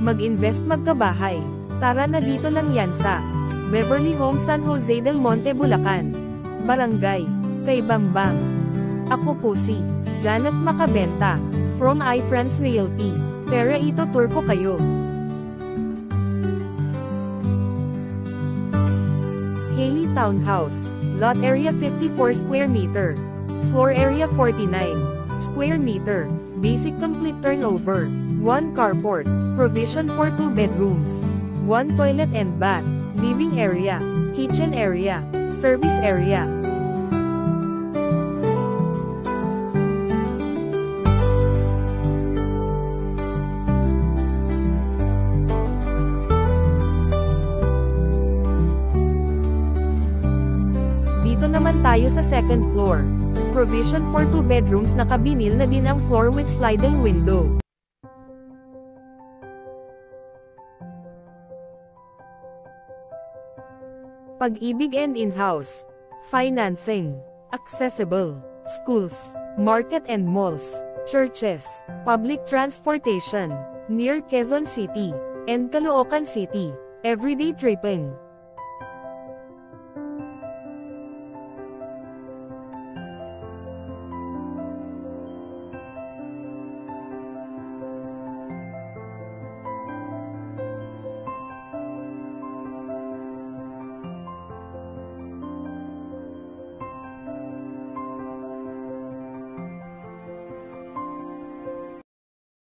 Mag-invest magkabahay. Tara na dito lang yan sa Beverly Homes San Jose del Monte, Bulacan. Barangay kay Bambang. Ako po si Janet Makabenta, from iFriends Realty. Tara, ito tour ko kayo. Haley Townhouse. Lot area 54 square meter. Floor area 49 square meter. Basic complete turnover. 1 carport. Provision for 2 bedrooms. 1 toilet and bath. Living area. Kitchen area. Service area. Dito naman tayo sa second floor. Provision for 2 bedrooms, nakabinil na din ang floor with sliding window. Pag-ibig and in-house. Financing. Accessible. Schools. Market and malls. Churches. Public transportation. Near Quezon City and Caloocan City. Everyday tripping.